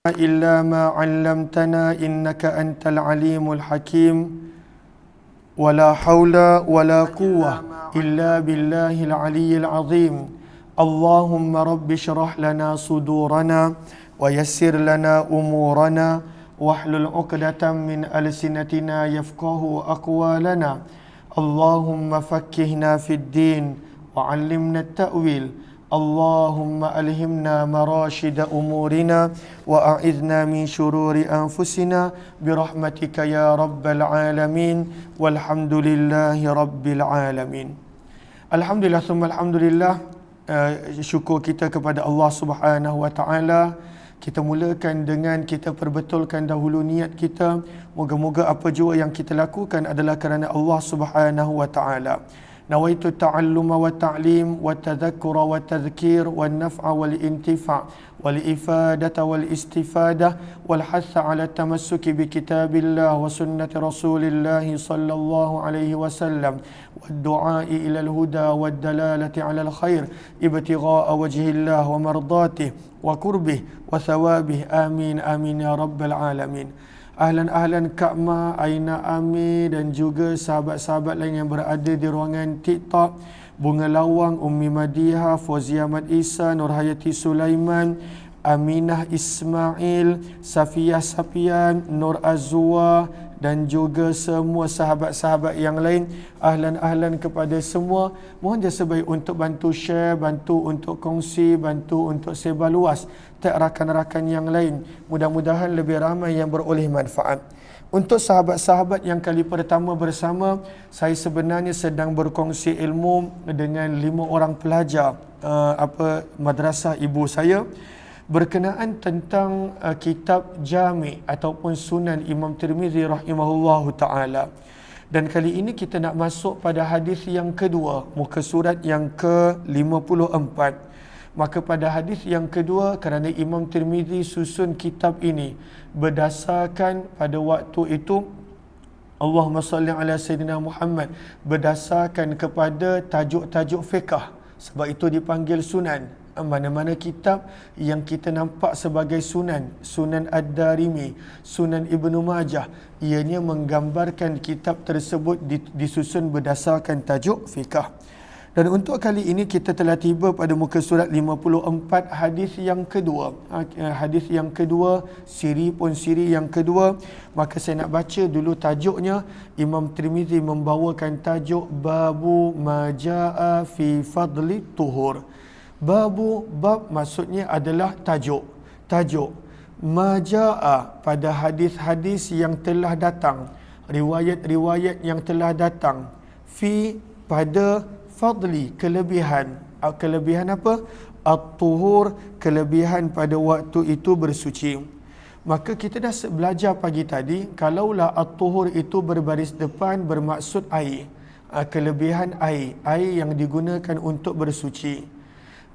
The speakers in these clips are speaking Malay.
إلا ما علمتنا إنك أنت العليم الحكيم ولا حول ولا قوة إلا بالله العلي العظيم اللهم رب اشرح لنا صدورنا ويسر لنا أمورنا واحلل عقدة من ألسنتنا يفقه أقوالنا اللهم فكهنا في الدين وعلمنا التأويل اللهم ألهمنا مراشد أمورنا وأعذنا من شرور أنفسنا برحمتك يا رب العالمين والحمد لله رب العالمين. Alhamdulillah summa alhamdulillah, syukur kita kepada Allah Subhanahu wa taala. Kita mulakan dengan kita perbetulkan dahulu niat kita. Moga-moga apa jua yang kita lakukan adalah kerana Allah Subhanahu wa taala. Nawaitu ta'alluma wa ta'lim wa tadhakkura wa tadhkir wa naf'a wal intifa' wal ifadata wal istifadah wal hatha ala tamassuki bi kitabillah wa sunnati rasulillah sallallahu alaihi wasallam wa du'ai ila al huda wa dalalati ala al khair ibtigha'a wajhillah wa mardatihi wa qurbih wa thawabih amin amin ya rabbal alamin. Ahlan Kak Ma, Aina Ami dan juga sahabat-sahabat lain yang berada di ruangan TikTok, Bunga Lawang, Ummi Madiha, Fauzia Ahmad Isa, Nurhayati Sulaiman, Aminah Ismail, Safiyah Sapian, Nur Azwa dan juga semua sahabat-sahabat yang lain. Ahlan kepada semua. Mohon jasa baik untuk bantu share, bantu untuk kongsi, bantu untuk sebar luas tak rakan-rakan yang lain. Mudah-mudahan lebih ramai yang beroleh manfaat. Untuk sahabat-sahabat yang kali pertama bersama, saya sebenarnya sedang berkongsi ilmu dengan 5 orang pelajar madrasah ibu saya berkenaan tentang kitab Jami' ataupun Sunan Imam Tirmizi rahimahullahu taala. Dan kali ini kita nak masuk pada hadis yang kedua, muka surat yang ke-54. Maka pada hadis yang kedua, kerana Imam Tirmizi susun kitab ini berdasarkan pada waktu itu Allahumma salli ala Sayyidina Muhammad, berdasarkan kepada tajuk-tajuk fiqh. Sebab itu dipanggil sunan. Mana-mana kitab yang kita nampak sebagai sunan, Sunan Ad-Darimi, Sunan Ibnu Majah, ianya menggambarkan kitab tersebut disusun berdasarkan tajuk fiqh. Dan untuk kali ini kita telah tiba pada muka surat 54, hadis yang kedua. Hadis yang kedua, siri yang kedua. Maka saya nak baca dulu tajuknya. Imam Tirmizi membawakan tajuk Babu Majaa fi Fadli Tuhur. Bab maksudnya adalah tajuk Majaa, pada hadis-hadis yang telah datang, riwayat-riwayat yang telah datang, fi, pada, fadli, kelebihan apa? At-tuhur, kelebihan pada waktu itu bersuci. Maka kita dah belajar pagi tadi, kalaulah at-tuhur itu berbaris depan bermaksud air, kelebihan air yang digunakan untuk bersuci.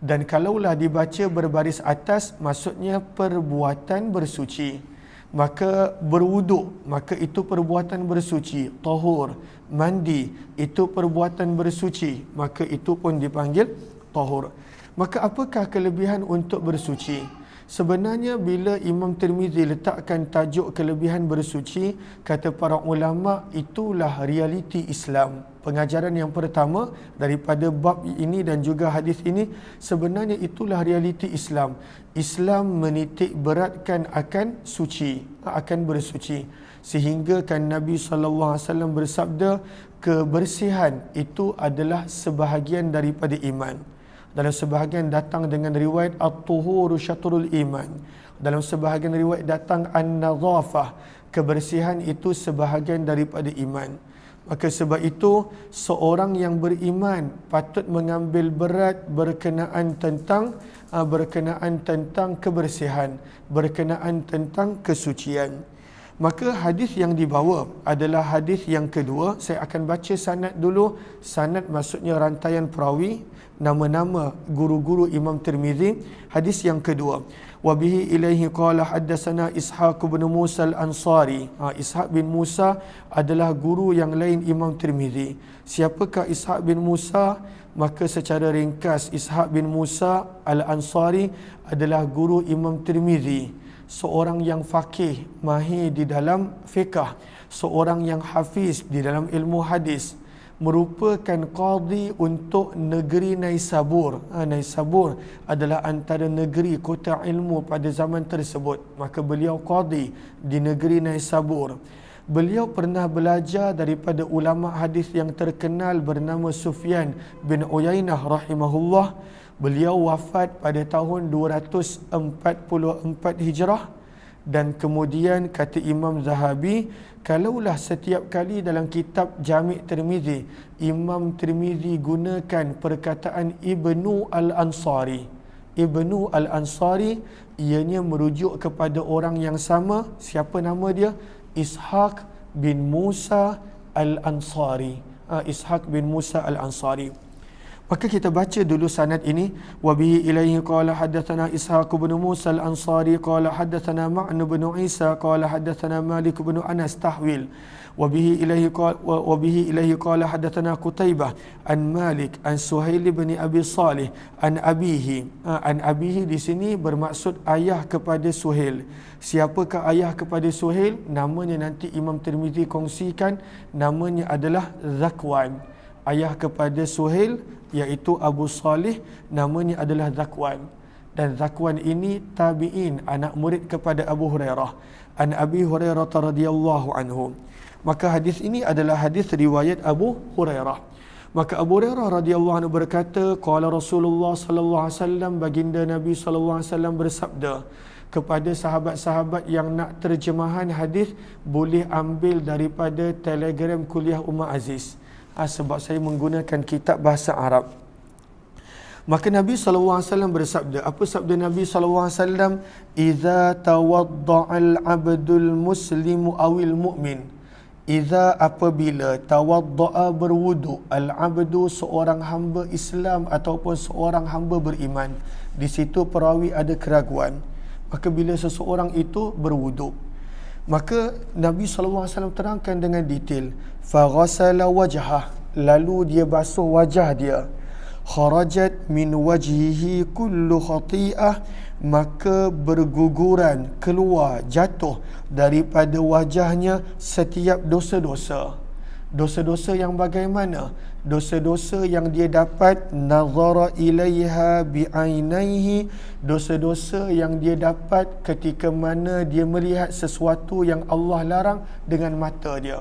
Dan kalaulah dibaca berbaris atas, maksudnya perbuatan bersuci. Maka berwuduk, maka itu perbuatan bersuci. Tahur, mandi, itu perbuatan bersuci. Maka itu pun dipanggil tahur. Maka apakah kelebihan untuk bersuci? Sebenarnya bila Imam Tirmizi letakkan tajuk kelebihan bersuci, kata para ulama, itulah realiti Islam. Pengajaran yang pertama daripada bab ini dan juga hadis ini, sebenarnya itulah realiti Islam. Islam menitik beratkan akan suci, akan bersuci. Sehingga kan Nabi SAW bersabda, kebersihan itu adalah sebahagian daripada iman. Dalam sebahagian datang dengan riwayat at-tuhuru syatrul iman. Dalam sebahagian riwayat datang an-nadhafah, kebersihan itu sebahagian daripada iman. Maka sebab itu seorang yang beriman patut mengambil berat berkenaan tentang kebersihan, berkenaan tentang kesucian. Maka hadis yang dibawa adalah hadis yang kedua. Saya akan baca sanad dulu. Sanad maksudnya rantaian perawi, nama-nama guru-guru Imam Tirmizi. Hadis yang kedua. Wa bihi ilaihi qala haddatsana Ishaq bin Musa al-Ansari. Ishaq bin Musa adalah guru yang lain Imam Tirmizi. Siapakah Ishaq bin Musa? Maka secara ringkas, Ishaq bin Musa al-Ansari adalah guru Imam Tirmizi. seorang yang faqih, mahir di dalam fiqh, seorang yang hafiz di dalam ilmu hadis, merupakan qadi untuk negeri Naisabur. Naisabur adalah antara negeri kota ilmu pada zaman tersebut. Maka beliau qadi di negeri Naisabur. Beliau pernah belajar daripada ulama hadis yang terkenal bernama Sufyan bin Uyainah rahimahullah. Beliau wafat pada tahun 244 Hijrah. Dan kemudian kata Imam Zahabi, kalaulah setiap kali dalam kitab Jami' Tirmizi, Imam Tirmizi gunakan perkataan Ibnu Al-Ansari. Ibnu Al-Ansari ianya merujuk kepada orang yang sama. Siapa nama dia? Ishaq bin Musa Al-Ansari. Ishaq bin Musa Al-Ansari. Maka kita baca dulu sanad ini. Wa bihi ilaihi qala haddatsana Ishaq bin Musa Al-Ansari qala haddatsana Ma'n bin Isa qala haddatsana Malik bin Anas tahwil. Wa bihi ilaihi qala haddatsana Qutaibah an Malik an Suhail bin Abi Salih an abihi. An abihi di sini bermaksud ayah kepada Suhail. Siapakah ayah kepada Suhail? Namanya nanti Imam Tirmizi kongsikan, namanya adalah Zakwan. Ayah kepada Suhail iaitu Abu Salih, namanya adalah Zakwan. Dan Zakwan ini tabi'in, anak murid kepada Abu Hurairah. An Abi Hurairah radhiyallahu anhu. Maka hadis ini adalah hadis riwayat Abu Hurairah. Maka Abu Hurairah radhiyallahu anhu berkata, qala Rasulullah sallallahu alaihi wasallam, baginda Nabi sallallahu alaihi wasallam bersabda, kepada sahabat-sahabat yang nak terjemahan hadis boleh ambil daripada Telegram Kuliah Umar Aziz. Sebab saya menggunakan kitab bahasa Arab. Maka Nabi SAW bersabda, apa sabda Nabi SAW? Iza tawadda'al abdul muslimu awil mu'min. Iza apabila tawadda'a berwudu, al-abdu seorang hamba Islam ataupun seorang hamba beriman. Di situ perawi ada keraguan. Maka bila seseorang itu berwudu, maka Nabi SAW terangkan dengan detail. Faghasala wajhah, lalu dia basuh wajah dia. Kharajat min wajhihi kullu khati'ah, maka berguguran, keluar, jatuh daripada wajahnya setiap dosa-dosa. Dosa-dosa yang bagaimana? Dosa-dosa yang dia dapat nazara ilaiha bi'ainaihi, dosa-dosa yang dia dapat ketika mana dia melihat sesuatu yang Allah larang dengan mata dia.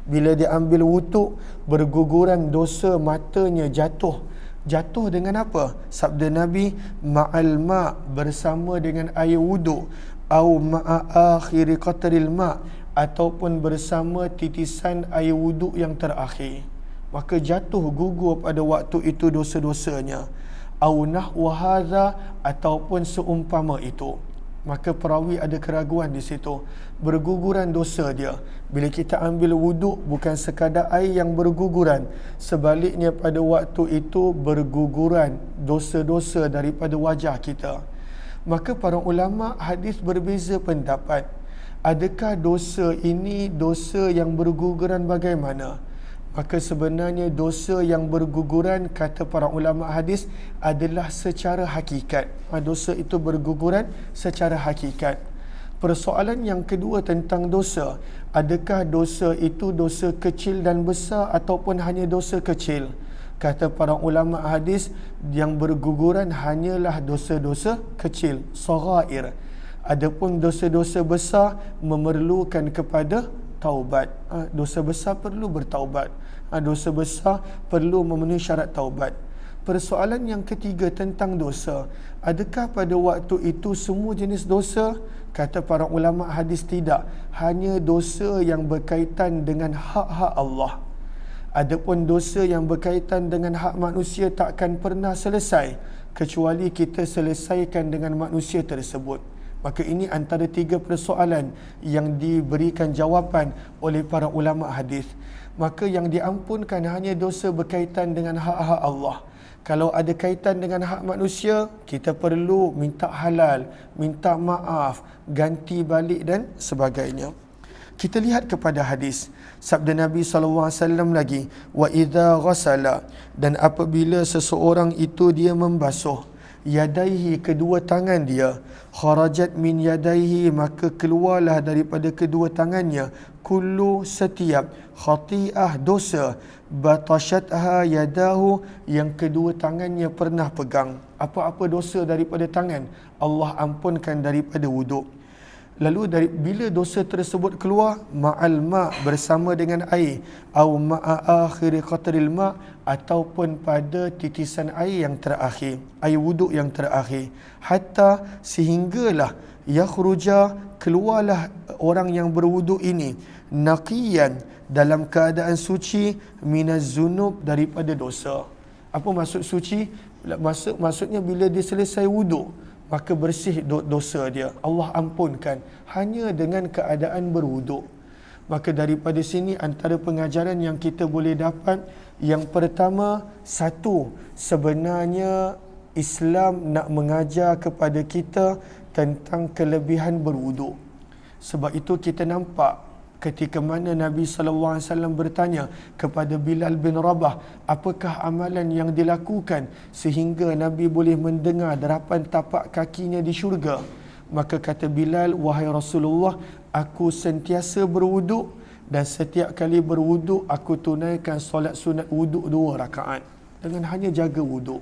Bila dia ambil wudu, berguguran dosa, matanya jatuh. Jatuh dengan apa? Sabda Nabi, ma'al ma', bersama dengan air wudu, au ma'a akhiri qatril ma', ataupun bersama titisan air wudu yang terakhir. Maka jatuh gugur pada waktu itu dosa-dosanya. Au nahwa hadza, ataupun seumpama itu. Maka perawi ada keraguan di situ. Berguguran dosa dia. Bila kita ambil wuduk, bukan sekadar air yang berguguran. Sebaliknya pada waktu itu berguguran dosa-dosa daripada wajah kita. Maka para ulama hadis berbeza pendapat. Adakah dosa ini dosa yang berguguran bagaimana? Maka sebenarnya dosa yang berguguran, kata para ulama hadis, adalah secara hakikat. Dosa itu berguguran secara hakikat. Persoalan yang kedua tentang dosa, adakah dosa itu dosa kecil dan besar ataupun hanya dosa kecil? Kata para ulama hadis, yang berguguran hanyalah dosa-dosa kecil, saghair. Adapun dosa-dosa besar memerlukan kepada taubat. Dosa besar perlu bertaubat. Dosa besar perlu memenuhi syarat taubat. Persoalan yang ketiga tentang dosa, adakah pada waktu itu semua jenis dosa? Kata para ulama hadis, tidak. Hanya dosa yang berkaitan dengan hak-hak Allah. Adapun dosa yang berkaitan dengan hak manusia takkan pernah selesai kecuali kita selesaikan dengan manusia tersebut. Maka ini antara tiga persoalan yang diberikan jawapan oleh para ulama hadis. Maka yang diampunkan hanya dosa berkaitan dengan hak-hak Allah. Kalau ada kaitan dengan hak manusia, kita perlu minta halal, minta maaf, ganti balik dan sebagainya. Kita lihat kepada hadis. Sabda Nabi SAW lagi, wa idza ghasala, dan apabila seseorang itu dia membasuh, yadaihi, kedua tangan dia, kharajat min yadaihi, maka keluarlah daripada kedua tangannya, kullu, setiap, khati'ah, dosa, batashatha yadahu, yang kedua tangannya pernah pegang. Apa-apa dosa daripada tangan, Allah ampunkan daripada wuduk. Lalu bila dosa tersebut keluar, ma'al ma', bersama dengan air, au ma'a akhiri qatril ma', ataupun pada titisan air yang terakhir, air wuduk yang terakhir, hatta, sehinggalah, yakhruja, keluarlah orang yang berwuduk ini, naqiyan, dalam keadaan suci, minaz zunub, daripada dosa. Apa maksud suci? Maksudnya bila dia selesai wuduk, maka bersih dosa dia, Allah ampunkan hanya dengan keadaan berwuduk. Maka daripada sini antara pengajaran yang kita boleh dapat, yang pertama, satu, sebenarnya Islam nak mengajar kepada kita tentang kelebihan berwuduk. Sebab itu kita nampak ketika mana Nabi SAW bertanya kepada Bilal bin Rabah, apakah amalan yang dilakukan sehingga Nabi boleh mendengar derapan tapak kakinya di syurga? Maka kata Bilal, wahai Rasulullah, aku sentiasa berwuduk, dan setiap kali berwuduk aku tunaikan solat sunat wuduk 2 rakaat dengan hanya jaga wuduk.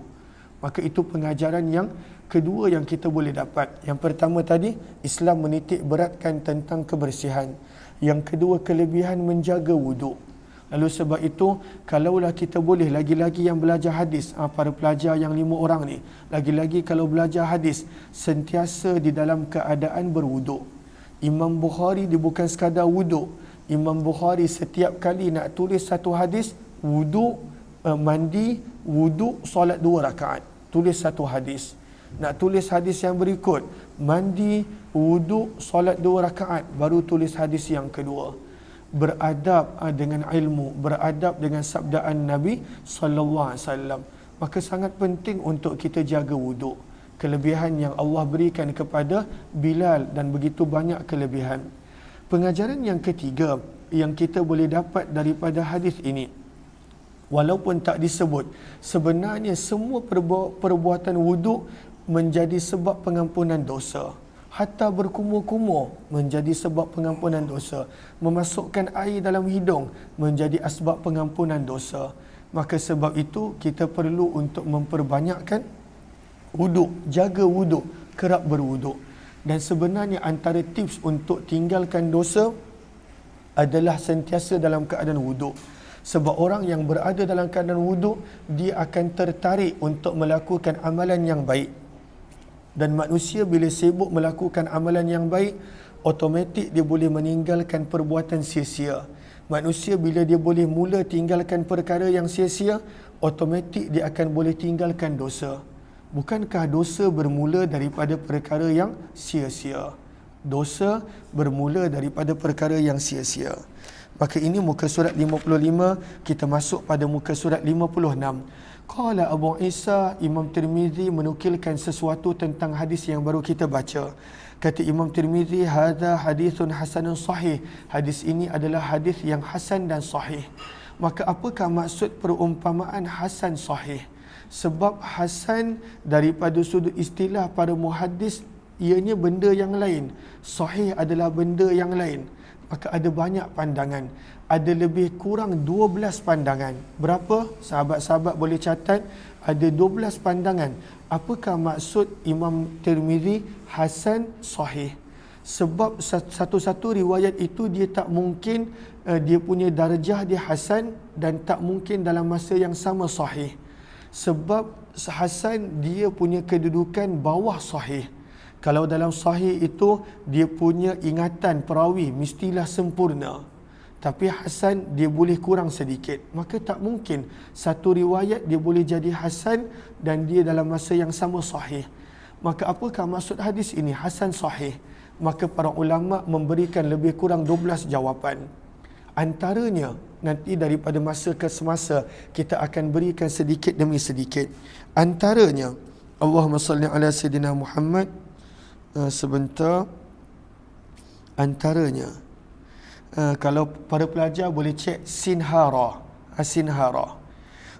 Maka itu pengajaran yang kedua yang kita boleh dapat. Yang pertama tadi, Islam menitik beratkan tentang kebersihan. Yang kedua, kelebihan menjaga wuduk. Lalu sebab itu, kalaulah kita boleh, lagi-lagi yang belajar hadis, para pelajar yang 5 orang ni, lagi-lagi kalau belajar hadis, sentiasa di dalam keadaan berwuduk. Imam Bukhari dia bukan sekadar wuduk. Imam Bukhari setiap kali nak tulis satu hadis, wuduk, mandi, wuduk, solat 2 rakaat. Tulis satu hadis. Nak tulis hadis yang berikut, mandi, wuduk, solat 2 rakaat, baru tulis hadis yang kedua. Beradab dengan ilmu, beradab dengan sabdaan Nabi SAW. Maka sangat penting untuk kita jaga wuduk. Kelebihan yang Allah berikan kepada Bilal, dan begitu banyak kelebihan. Pengajaran yang ketiga yang kita boleh dapat daripada hadis ini, walaupun tak disebut, sebenarnya semua perbuatan wuduk menjadi sebab pengampunan dosa. Hatta berkumur-kumur menjadi sebab pengampunan dosa. Memasukkan air dalam hidung menjadi asbab pengampunan dosa. Maka sebab itu kita perlu untuk memperbanyakkan wuduk, jaga wuduk, kerap berwuduk. Dan sebenarnya antara tips untuk tinggalkan dosa adalah sentiasa dalam keadaan wuduk. Sebab orang yang berada dalam keadaan wuduk, dia akan tertarik untuk melakukan amalan yang baik. Dan manusia bila sibuk melakukan amalan yang baik, automatik dia boleh meninggalkan perbuatan sia-sia. Manusia bila dia boleh mula tinggalkan perkara yang sia-sia, automatik dia akan boleh tinggalkan dosa. Bukankah dosa bermula daripada perkara yang sia-sia? Dosa bermula daripada perkara yang sia-sia. Maka ini muka surat 55, kita masuk pada muka surat 56. Qala Abu Isa, Imam Tirmizi menukilkan sesuatu tentang hadis yang baru kita baca. Kata Imam Tirmizi, hadza hadithun hasanun sahih. Hadis ini adalah hadis yang hasan dan sahih. Maka apakah maksud perumpamaan hasan sahih? Sebab hasan daripada sudut istilah para muhaddis, ianya benda yang lain. Sahih adalah benda yang lain. Maka ada banyak pandangan. Ada lebih kurang 12 pandangan. Berapa? Sahabat-sahabat boleh catat. Ada 12 pandangan. Apakah maksud Imam Tirmizi hasan sahih? Sebab satu-satu riwayat itu dia tak mungkin dia punya darjah dia hasan, dan tak mungkin dalam masa yang sama sahih. Sebab hasan dia punya kedudukan bawah sahih. Kalau dalam sahih itu dia punya ingatan perawi mestilah sempurna. Tapi hasan dia boleh kurang sedikit. Maka tak mungkin satu riwayat dia boleh jadi hasan dan dia dalam masa yang sama sahih. Maka apakah maksud hadis ini hasan sahih? Maka para ulama memberikan lebih kurang 12 jawapan. Antaranya nanti daripada masa ke semasa kita akan berikan sedikit demi sedikit. Antaranya, Allahumma salli ala Sayyidina Muhammad. Sebentar. Antaranya, kalau para pelajar boleh cek sinhara. Sinhara.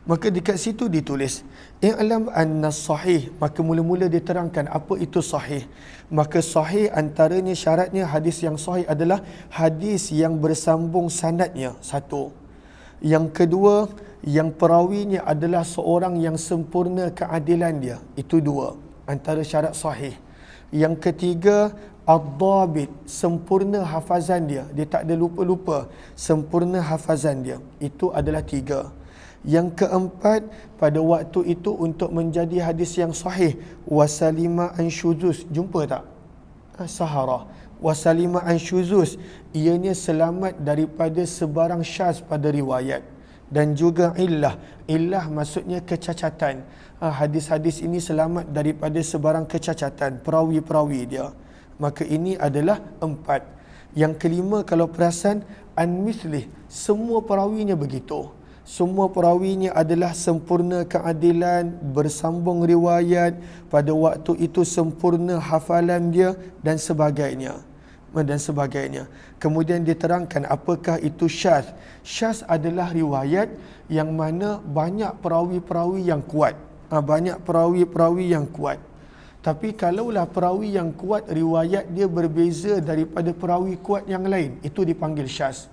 Maka dekat situ ditulis i'lam anna sahih, maka mula-mula diterangkan apa itu sahih. Maka sahih antaranya syaratnya hadis yang sahih adalah hadis yang bersambung sanadnya, satu. Yang kedua, yang perawinya adalah seorang yang sempurna keadilan dia, itu dua antara syarat sahih. Yang ketiga, ad-dabit, sempurna hafazan dia, dia tak ada lupa-lupa, sempurna hafazan dia, itu adalah tiga. Yang keempat, pada waktu itu untuk menjadi hadis yang sahih, wasalima an syuzuz, jumpa tak? Sahara. Wasalima an syuzuz, ianya selamat daripada sebarang syaz pada riwayat. Dan juga illah, illah maksudnya kecacatan. Hadis-hadis ini selamat daripada sebarang kecacatan, perawi-perawi dia. Maka ini adalah empat. Yang kelima, kalau perasan, an-mithlih, semua perawinya begitu. Semua perawinya adalah sempurna keadilan, bersambung riwayat, pada waktu itu sempurna hafalan dia dan sebagainya. Kemudian diterangkan apakah itu syaz. Syaz adalah riwayat yang mana banyak perawi-perawi yang kuat. Banyak perawi-perawi yang kuat. Tapi kalaulah perawi yang kuat, riwayat dia berbeza daripada perawi kuat yang lain, itu dipanggil syaz.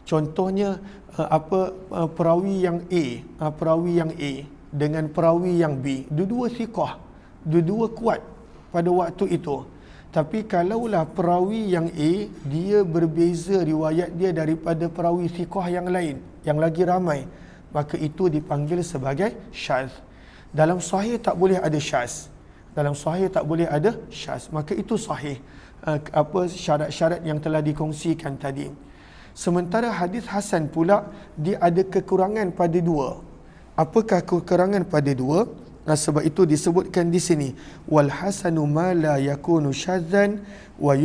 Contohnya perawi yang A dengan perawi yang B, dua-dua thiqah, dua-dua kuat pada waktu itu. Tapi kalaulah perawi yang A, dia berbeza riwayat dia daripada perawi thiqah yang lain, yang lagi ramai, maka itu dipanggil sebagai syaz. Dalam sahih tak boleh ada syaz. Maka itu sahih. Syarat-syarat yang telah dikongsikan tadi. Sementara hadis hasan pula, dia ada kekurangan pada dua. Apakah kekurangan pada dua? Sebab itu disebutkan di sini, wal hasanu ma la yakunu syadzan wa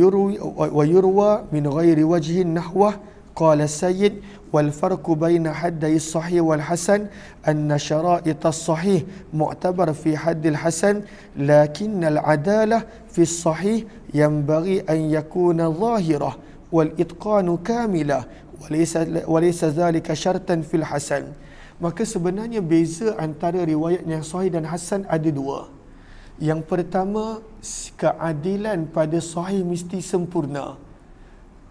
yurwa min ghairi wajhin nahwah. Qala Sayyid, wal farqu baina hadday sahih wal hasan anna syara'it as-sahih mu'tabar fi haddil hasan, lakinna al-adalah fi as-sahih yanbaghi an yakuna zahirah wal itqanu kamilah walaysa dhalika syartan fil hasan. Maka sebenarnya beza antara riwayat yang sahih dan hasan ada dua. Yang pertama, keadilan pada sahih mesti sempurna,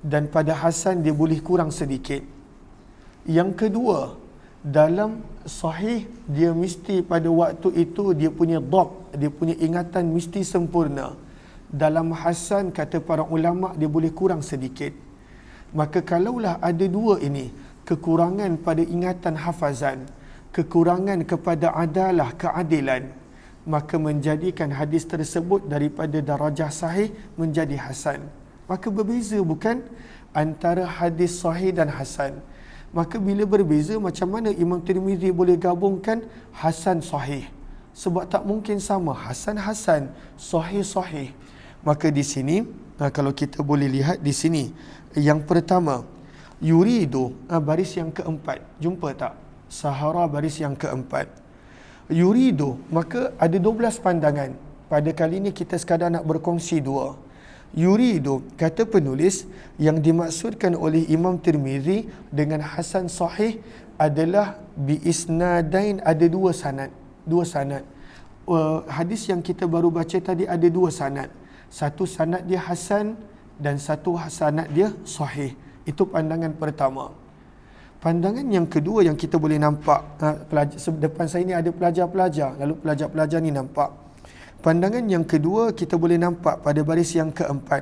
dan pada hasan dia boleh kurang sedikit. Yang kedua, dalam sahih dia mesti pada waktu itu dia punya dhabt, dia punya ingatan mesti sempurna. Dalam hasan, kata para ulama, dia boleh kurang sedikit. Maka kalaulah ada dua ini, kekurangan pada ingatan hafazan, kekurangan kepada adalah keadilan, maka menjadikan hadis tersebut daripada darajah sahih menjadi hasan. Maka berbeza bukan antara hadis sahih dan hasan. Maka bila berbeza, macam mana Imam Tirmizi boleh gabungkan hasan sahih? Sebab tak mungkin sama, hasan sahih. Maka di sini, kalau kita boleh lihat di sini, yang pertama, yuridu, baris yang keempat, jumpa tak? Sahara baris yang keempat. Yuridu, maka ada 12 pandangan. Pada kali ini kita sekadar nak berkongsi dua. Yuridu, kata penulis, yang dimaksudkan oleh Imam Tirmizi dengan hasan sahih adalah biisnadain, ada dua sanad. Hadis yang kita baru baca tadi ada dua sanad. Satu sanad dia hasan dan satu sanad dia sahih. Itu pandangan pertama. Pandangan yang kedua yang kita boleh nampak, depan saya ni ada pelajar-pelajar, lalu pelajar-pelajar ni nampak. Pandangan yang kedua kita boleh nampak pada baris yang keempat,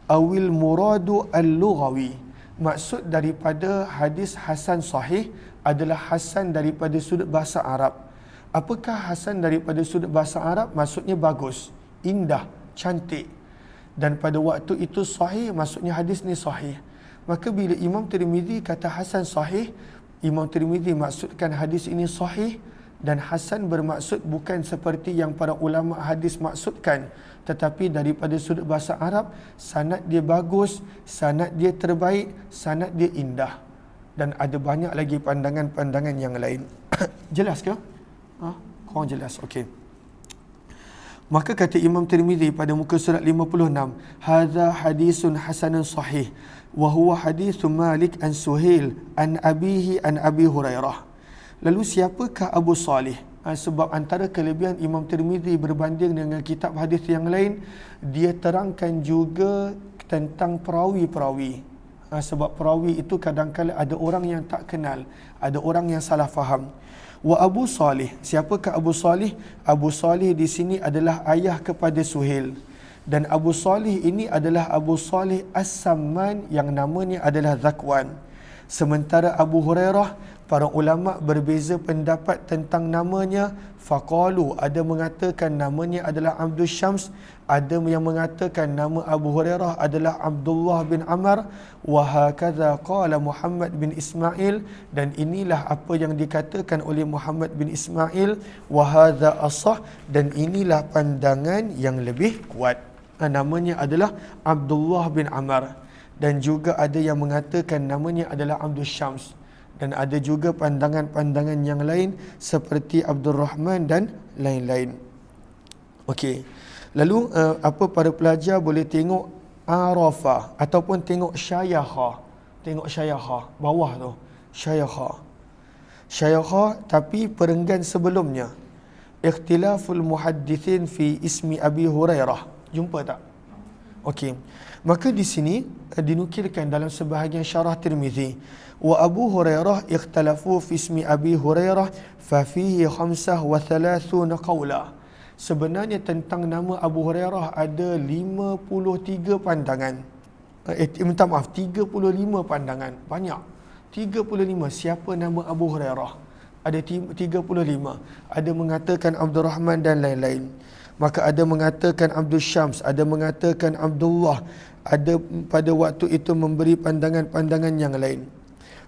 awil muradu al-lughawi, maksud daripada hadis hasan sahih adalah hasan daripada sudut bahasa Arab. Apakah hasan daripada sudut bahasa Arab? Maksudnya bagus, indah, cantik. Dan pada waktu itu sahih, maksudnya hadis ni sahih. Maka bila Imam Tirmizi kata hasan sahih, Imam Tirmizi maksudkan hadis ini sahih, dan hasan bermaksud bukan seperti yang para ulama hadis maksudkan, tetapi daripada sudut bahasa Arab, sanad dia bagus, sanad dia terbaik, sanad dia indah. Dan ada banyak lagi pandangan-pandangan yang lain. Jelas ke? Korang jelas? Okey. Maka kata Imam Tirmizi pada muka surat 56, hadza hadisun hasanun sahih wa huwa hadithu Malik an Suhail an abihi an Abi Hurairah. Lalu siapakah Abu Salih? Sebab antara kelebihan Imam Tirmizi berbanding dengan kitab hadis yang lain, dia terangkan juga tentang perawi-perawi. Sebab perawi itu kadang-kadang ada orang yang tak kenal, ada orang yang salah faham. Wa Abu Salih, siapakah Abu Salih? Abu Salih di sini adalah ayah kepada Suhail. Dan Abu Salih ini adalah Abu Salih As-Samman yang namanya adalah Zakwan. Sementara Abu Hurairah, para ulama berbeza pendapat tentang namanya. Faqalu, ada mengatakan namanya adalah Abdul Syams, ada yang mengatakan nama Abu Hurairah adalah Abdullah bin Amr, wa hakadha qala Muhammad bin Ismail, dan inilah apa yang dikatakan oleh Muhammad bin Ismail, wa hadza asah, dan inilah pandangan yang lebih kuat. Namanya adalah Abdullah bin Amr, dan juga ada yang mengatakan namanya adalah Abdul Syams, dan ada juga pandangan-pandangan yang lain seperti Abdul Rahman dan lain-lain. Okey. Lalu apa para pelajar boleh tengok Arafah ataupun tengok Syayaha. Tengok Syayaha bawah tu. Syayaha. Syayaha tapi perenggan sebelumnya. Ikhtilaful muhaddithin fi ismi Abi Hurairah. Jumpa tak? Okey. Maka di sini dinukilkan dalam sebahagian syarah Tirmizi, wa Abu Hurairah ikhtalafu fi ismi Abi Hurairah fa fihi 35 qawla. Sebenarnya tentang nama Abu Hurairah ada 53 pandangan. Minta maaf, 35 pandangan. Banyak. 35 siapa nama Abu Hurairah? Ada 35. Ada mengatakan Abdul Rahman dan lain-lain. Maka ada mengatakan Abdul Syams, ada mengatakan Abdullah, ada pada waktu itu memberi pandangan-pandangan yang lain.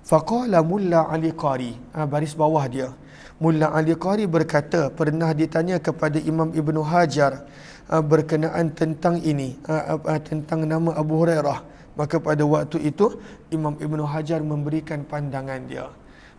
Faqala Mulla Ali Qari, baris bawah dia. Mulla Ali Qari berkata, pernah ditanya kepada Imam Ibn Hajar berkenaan tentang ini, tentang nama Abu Hurairah. Maka pada waktu itu Imam Ibn Hajar memberikan pandangan dia.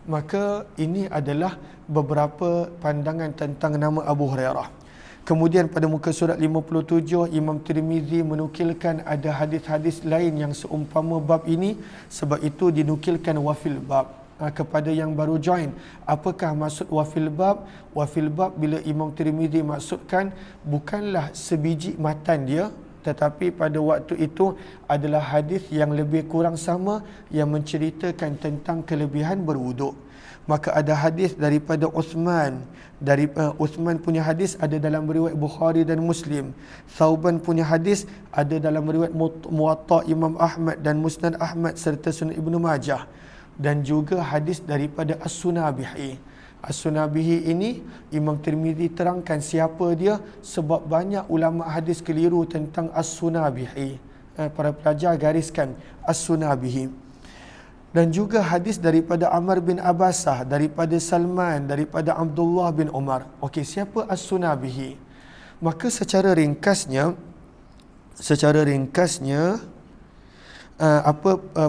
Maka ini adalah beberapa pandangan tentang nama Abu Hurairah. Kemudian pada muka surat 57, Imam Tirmizi menukilkan ada hadis-hadis lain yang seumpama bab ini. Sebab itu dinukilkan wafil bab. Kepada yang baru join, apakah maksud wafil bab? Wafil bab bila Imam Tirmizi maksudkan bukanlah sebiji matan dia, tetapi pada waktu itu adalah hadis yang lebih kurang sama yang menceritakan tentang kelebihan berwuduk. Maka ada hadis daripada Uthman, dari Uthman punya hadis ada dalam riwayat Bukhari dan Muslim. Thauban punya hadis ada dalam riwayat Muwatta Imam Ahmad dan Musnad Ahmad serta Sunan Ibnu Majah. Dan juga hadis daripada As-Sunabihi. As-Sunabihi ini Imam Tirmizi terangkan siapa dia, sebab banyak ulama hadis keliru tentang As-Sunabihi. Para pelajar gariskan As-Sunabihi. Dan juga hadis daripada Amr bin Abbasah, daripada Salman, daripada Abdullah bin Umar. Okey, siapa As-Sunabihi? Maka secara ringkasnya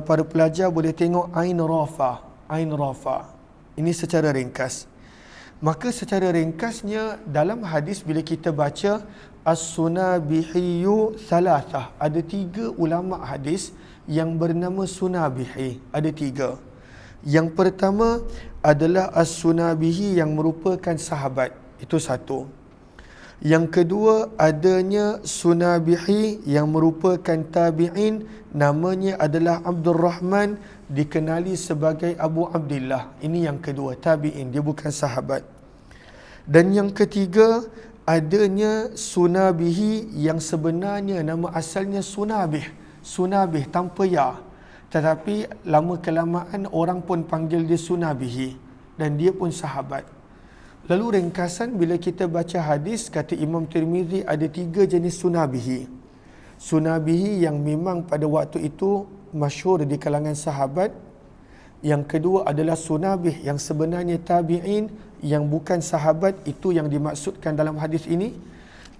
para pelajar boleh tengok Ain Rafa. Ini secara ringkas. Maka secara ringkasnya dalam hadis bila kita baca As-Sunabihiyu Thalathah, ada 3 ulama hadis yang bernama Sunabihi, ada 3. Yang pertama adalah As-Sunabihi yang merupakan sahabat, itu satu. Yang kedua adanya Sunabihi yang merupakan tabi'in, namanya adalah Abdul Rahman, dikenali sebagai Abu Abdillah. Ini yang kedua, tabi'in, dia bukan sahabat. Dan yang ketiga adanya Sunabihi yang sebenarnya nama asalnya Sunabih tanpa ya, tetapi lama kelamaan orang pun panggil dia Sunabihi, dan dia pun sahabat. Lalu ringkasan bila kita baca hadis, kata Imam Tirmizi ada 3 jenis Sunabihi. Sunabihi yang memang pada waktu itu masyhur di kalangan sahabat. Yang kedua adalah Sunabih yang sebenarnya tabi'in yang bukan sahabat, itu yang dimaksudkan dalam hadis ini.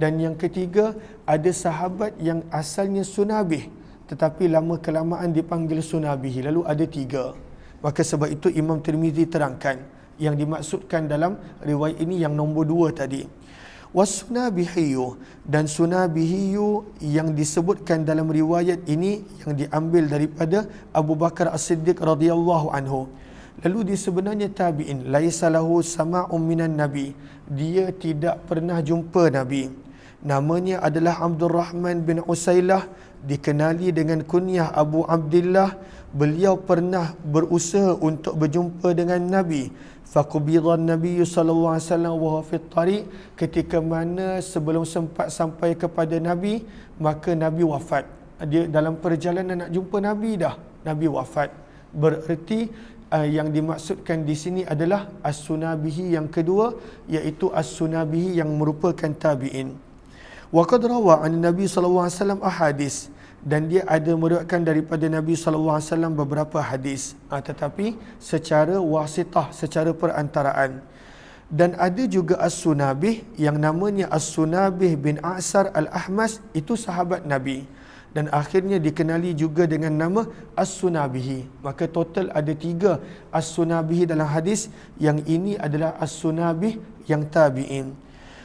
Dan yang ketiga ada sahabat yang asalnya Sunabih tetapi lama kelamaan dipanggil Sunabihi. Lalu ada 3. Maka sebab itu Imam Tirmizi terangkan yang dimaksudkan dalam riwayat ini yang nombor 2 tadi. Wasunabihiyu, dan Sunabihiyu yang disebutkan dalam riwayat ini yang diambil daripada Abu Bakar As-Siddiq radhiyallahu anhu. Lalu dia sebenarnya tabi'in, laisa lahu sama'un minan nabi, dia tidak pernah jumpa Nabi. Namanya adalah Abdul Rahman bin Usailah, dikenali dengan kunyah Abu Abdullah. Beliau pernah berusaha untuk berjumpa dengan Nabi. Faqubidhan Nabi sallallahu alaihi wasallam wa huwa fi tariq, ketika mana sebelum sempat sampai kepada Nabi, maka Nabi wafat. Dia dalam perjalanan nak jumpa Nabi dah, Nabi wafat. Bererti yang dimaksudkan di sini adalah As-Sunabihi yang kedua, iaitu As-Sunabihi yang merupakan tabi'in. Wa qad rawa an Nabi sallallahu alaihi wasallam ahadis, dan dia ada meriwayatkan daripada Nabi sallallahu alaihi wasallam beberapa hadis, tetapi secara wasitah, secara perantaraan. Dan ada juga As-Sunabih yang namanya As-Sunabih bin A'sar Al-Ahmas, itu sahabat Nabi, dan akhirnya dikenali juga dengan nama As-Sunabihi. Maka total ada 3 As-Sunabihi dalam hadis. Yang ini adalah As-Sunabih yang tabi'in.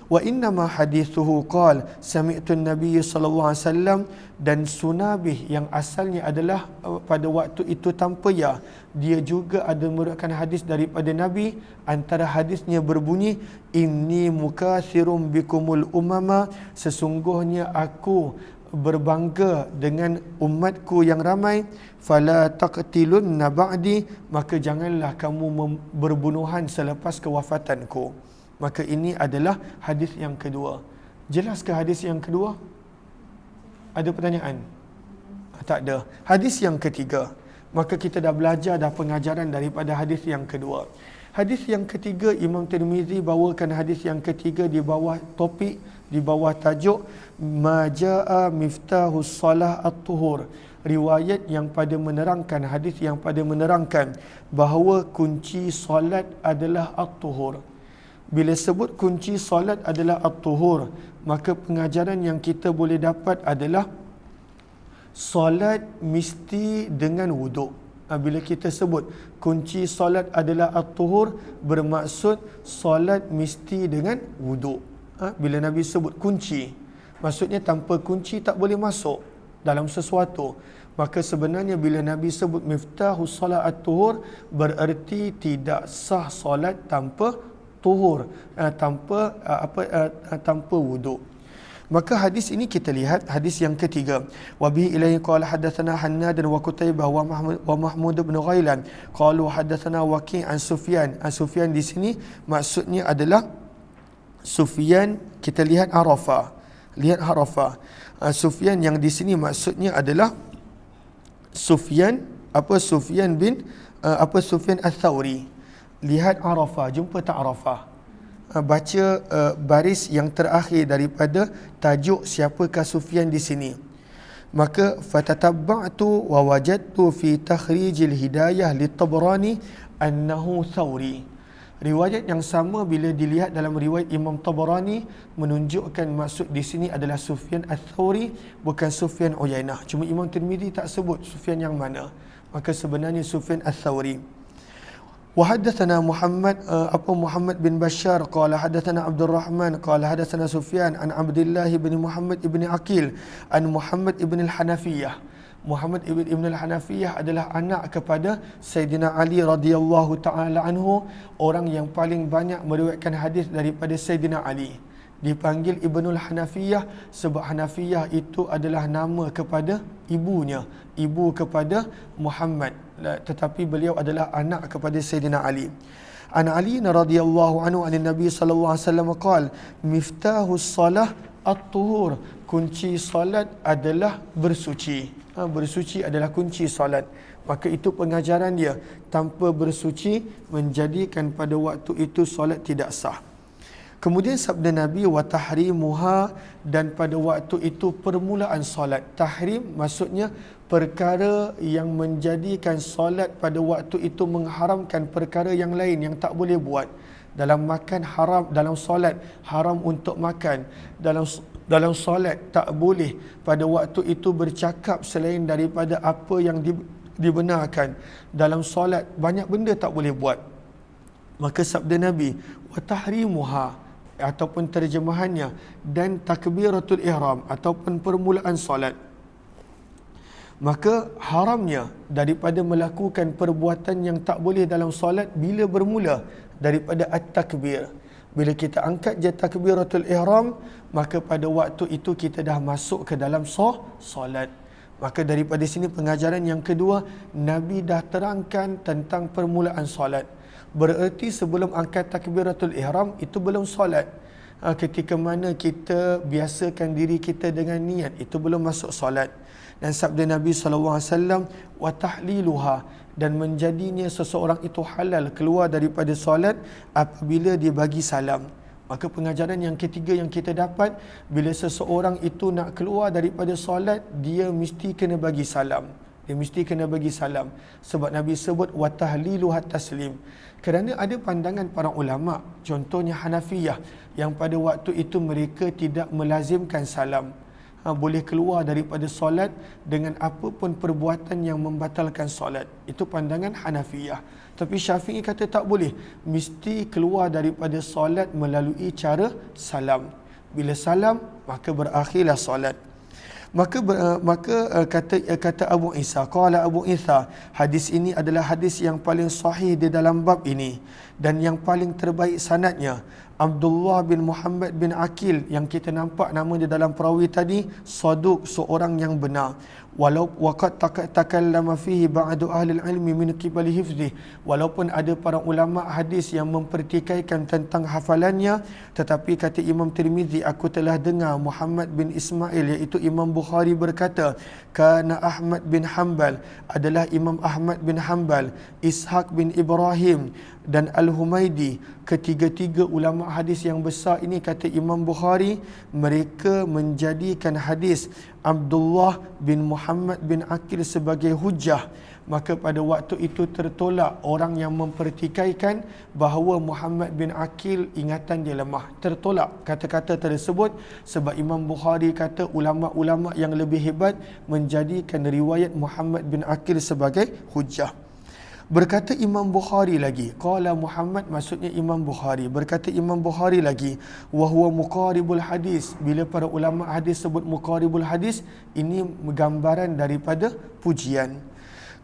Wa innama hadithuhu qala sami'tu an-nabiy sallallahu alaihi wasallam, dan Sunabih yang asalnya adalah pada waktu itu tanpa ya, dia juga ada meriwayatkan hadis daripada Nabi. Antara hadisnya berbunyi, inni mukatsirum bikumul umama, sesungguhnya aku berbangga dengan umatku yang ramai. Fala taqtilunna ba'di, maka janganlah kamu berbunuhan selepas kewafatanku. Maka ini adalah hadis yang kedua. Jelaskah hadis yang kedua? Ada pertanyaan? Tak ada. Hadis yang ketiga. Maka kita dah belajar dah pengajaran daripada hadis yang kedua. Hadis yang ketiga, Imam Tirmizi bawakan hadis yang ketiga di bawah topik, di bawah tajuk Majaa Miftahus Salah At-Tuhur. Riwayat yang pada menerangkan, hadis yang pada menerangkan bahawa kunci solat adalah At-Tuhur. Bila sebut kunci solat adalah At-Tuhur, maka pengajaran yang kita boleh dapat adalah solat mesti dengan wuduk. Bila kita sebut kunci solat adalah At-Tuhur, bermaksud solat mesti dengan wuduk. Bila Nabi sebut kunci, maksudnya tanpa kunci tak boleh masuk dalam sesuatu. Maka sebenarnya bila Nabi sebut miftahus solat At-Tuhur, bererti tidak sah solat tanpa tuhur, tanpa wuduk. Maka hadis ini kita lihat hadis yang ketiga. Wa bihi ilaihi qala hadatsana Hannad wa Qutaibah wa Mahmud bin Ghailan qalu hadatsana Waqi' an Sufyan. Sufyan di sini maksudnya adalah Sufyan, kita lihat Arafah. Lihat Arafah. Sufyan yang di sini maksudnya adalah Sufyan bin Sufyan Ats-Tsauri. Lihat Arafah, jumpa tak Arafah? Baca baris yang terakhir daripada tajuk siapakah Sufyan di sini. Maka fatatabba'tu wa wajadtu fi takhrijil hidayah li-Tabrani annahu Tsauri. Riwayat yang sama bila dilihat dalam riwayat Imam Tabrani menunjukkan maksud di sini adalah Sufyan Ats-Tsauri, bukan Sufyan Uyainah. Cuma Imam Tirmizi tak sebut Sufyan yang mana. Maka sebenarnya Sufyan Ats-Tsauri. وحدثنا محمد بن بشار قال حدثنا عبد الرحمن قال حدثنا سفيان عن عبد الله بن محمد بن عقيل عن محمد بن الحنفية. Muhammad ibn al-Hanafiyah adalah anak kepada Sayyidina Ali radhiyallahu taala anhu, orang yang paling banyak meriwayatkan hadis daripada Sayyidina Ali. Dipanggil Ibnul Hanafiyah sebab Hanafiyah itu adalah nama kepada ibunya, ibu kepada Muhammad, tetapi beliau adalah anak kepada Sayyidina Ali. An Ali radhiyallahu anhu an Nabi sallallahu alaihi wasallam qala miftahus salah at-tuhur, kunci solat adalah bersuci. Bersuci adalah kunci solat. Maka itu pengajaran dia, tanpa bersuci menjadikan pada waktu itu solat tidak sah. Kemudian sabda Nabi wa tahrimuha, dan pada waktu itu permulaan solat. Tahrim maksudnya perkara yang menjadikan solat pada waktu itu mengharamkan perkara yang lain yang tak boleh buat. Dalam makan haram, dalam solat haram untuk makan. Dalam solat tak boleh pada waktu itu bercakap selain daripada apa yang dibenarkan. Dalam solat banyak benda tak boleh buat. Maka sabda Nabi wa tahrimuha, ataupun terjemahannya dan takbiratul ihram ataupun permulaan solat. Maka haramnya daripada melakukan perbuatan yang tak boleh dalam solat bila bermula daripada at-takbir. Bila kita angkat je takbiratul ihram, maka pada waktu itu kita dah masuk ke dalam solat. Maka daripada sini pengajaran yang kedua, Nabi dah terangkan tentang permulaan solat. Bererti sebelum angkat takbiratul ihram itu belum solat. Ketika mana kita biasakan diri kita dengan niat, itu belum masuk solat. Dan sabda Nabi SAW, wa tahliluha, dan menjadinya seseorang itu halal keluar daripada solat apabila dia bagi salam. Maka pengajaran yang ketiga yang kita dapat, bila seseorang itu nak keluar daripada solat, dia mesti kena bagi salam. Dia mesti kena bagi salam. Sebab Nabi sebut wa tahliluha taslim. Kerana ada pandangan para ulama, contohnya Hanafiyah, yang pada waktu itu mereka tidak melazimkan salam. Boleh keluar daripada solat dengan apapun perbuatan yang membatalkan solat. Itu pandangan Hanafiyah. Tapi Syafi'i kata tak boleh. Mesti keluar daripada solat melalui cara salam. Bila salam, maka berakhirlah solat. Maka kata Abu Isa, qala Abu Isa, hadis ini adalah hadis yang paling sahih di dalam bab ini dan yang paling terbaik sanadnya. Abdullah bin Muhammad bin Aqil, yang kita nampak nama di dalam perawi tadi, saduq, seorang yang benar. Walau waqad takallama fihi ba'du ahli ilmi min qibali hifdhi, walaupun ada para ulama hadis yang mempertikaikan tentang hafalannya, tetapi kata Imam Tirmizi, aku telah dengar Muhammad bin Ismail, iaitu Imam Bukhari, berkata, kana Ahmad bin Hanbal, adalah Imam Ahmad bin Hanbal, Ishaq bin Ibrahim dan Al-Humaidi, ketiga-tiga ulama hadis yang besar ini, kata Imam Bukhari, mereka menjadikan hadis Abdullah bin Muhammad bin Aqil sebagai hujjah. Maka pada waktu itu tertolak orang yang mempertikaikan bahawa Muhammad bin Aqil ingatan dia lemah. Tertolak kata-kata tersebut sebab Imam Bukhari kata ulama-ulama yang lebih hebat menjadikan riwayat Muhammad bin Aqil sebagai hujjah. Berkata Imam Bukhari lagi, qala Muhammad, maksudnya Imam Bukhari. Berkata Imam Bukhari lagi, wa huwa muqaribul hadis. Bila para ulama hadis sebut muqaribul hadis, ini gambaran daripada pujian.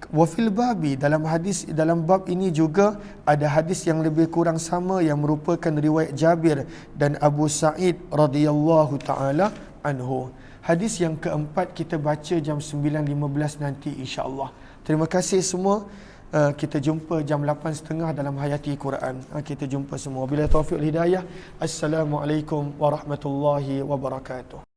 Wa fil babi, dalam hadis, dalam bab ini juga ada hadis yang lebih kurang sama yang merupakan riwayat Jabir dan Abu Sa'id radhiyallahu taala anhu. Hadis yang keempat kita baca jam 9.15 nanti insya-Allah. Terima kasih semua. Kita jumpa jam 8.30 dalam Hayati Quran. Kita jumpa semua. Bila taufiq hidayah. Assalamualaikum warahmatullahi wabarakatuh.